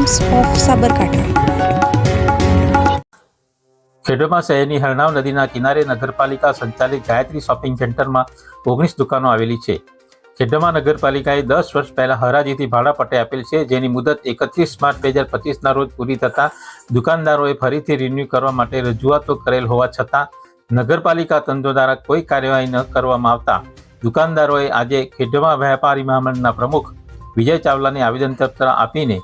Times of Sabarkantha. ખેડમાં શહેરની હરનાવ નદીના કિનારે નગરપાલિકા સંચાલિત ગાયત્રી શોપિંગ સેન્ટરમાં 19 દુકાનો આવેલી છે। ખેડમાં નગરપાલિકાએ 10 વર્ષ પહેલા હરાજીથી ભાડાપટ્ટે આપેલ છે, જેની મુદત 31 માર્ચ 2025ના રોજ પૂરી થતાં દુકાનદારોએ ફરીથી રિન્યૂ કરવા માટે રજૂઆતો કરેલ હોવા છતાં નગરપાલિકા તંત્ર દ્વારા કોઈ કાર્યવાહી ન કરવામાં આવતા દુકાનદારોએ આજે ખેડમાં વેપારી મહામંડળના પ્રમુખ વિજય ચાવલાને આવેદનપત્ર આપીને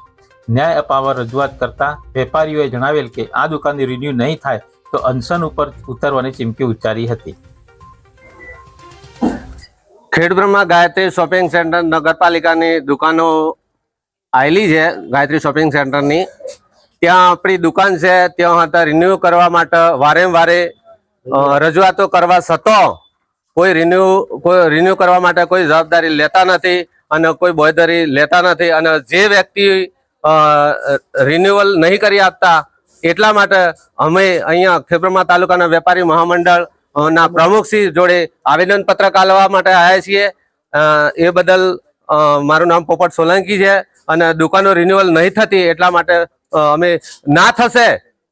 ન્યાય અપાવવા રજૂઆત કરતા વેપારીઓએ જણાવેલ કે આ દુકાનની રિન્યૂ નહીં થાય તો અનશન ઉપર ઉતરવાની ચીમકી ઉચ્ચારી હતી। ખેડબ્રહ્મા ગાયત્રી શોપિંગ સેન્ટર નગરપાલિકાની દુકાનો આવેલી છે। ગાયત્રી શોપિંગ સેન્ટરની ત્યાં આપણી દુકાન છે, ત્યાં રિન્યૂ કરવા માટે વારે રજૂઆતો કરવા છતાં કોઈ રિન્યૂ કરવા માટે કોઈ જવાબદારી લેતા નથી અને કોઈ બોયદરી લેતા નથી અને જે વ્યક્તિ રિન્યુઅલ નહીં કરી આપતા એટલા માટે અમે અહીંયા ખેડબ્રહ્મા તાલુકાના વેપારી મહામંડળ ના પ્રમુખશ્રી જોડે આવેદનપત્ર આપવા માટે આવ્યા છીએ। એ બદલ મારું નામ પોપટ સોલંકી છે અને દુકાનો રિન્યુઅલ નહીં થતી એટલા માટે અમે ના થશે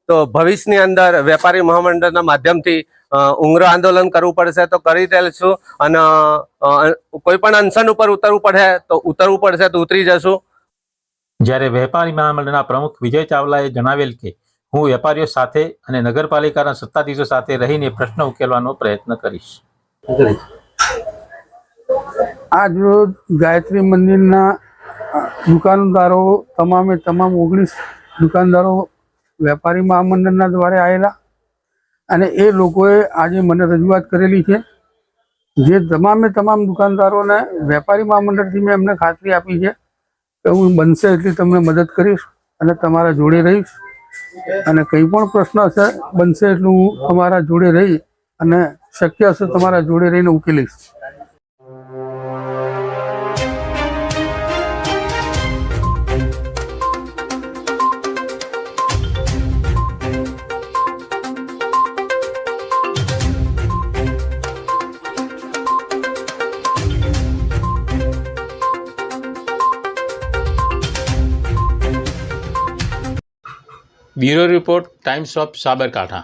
તો ભવિષ્યની અંદર વેપારી મહામંડળના માધ્યમથી ઉગ્ર આંદોલન કરવું પડશે તો કરી દઈશું અને કોઈ પણ અનશન ઉપર ઉતરવું પડશે તો ઉતરી જશું। જ્યારે વેપારી મહામંડળના પ્રમુખ વિજય ચાવલાએ જણાવેલ કે હું વેપારીઓ સાથે અને નગરપાલિકાના સત્તાધીશો સાથે રહીને પ્રશ્ન ઉકેલવાનો પ્રયત્ન કરીશ। આજ રોજ ગાયત્રી મંદિરના દુકાનદારો તમામ 19 દુકાનદારો વેપારી મહામંડળના દ્વારા આવેલા અને એ લોકોએ આજે મને રજૂઆત કરેલી છે। જે તમામ દુકાનદારોને વેપારી મહામંડળથી મેં એમને ખાતરી આપી છે કે હું બનશે એટલી તમને મદદ કરીશ અને તમારા જોડે રહીશ અને કંઈ પણ પ્રશ્ન હશે બનશે એટલું હું તમારા જોડે રહી અને શક્ય હશે તમારા જોડે રહીને ઉકેલીશ। Bureau report, Times of Sabarkantha.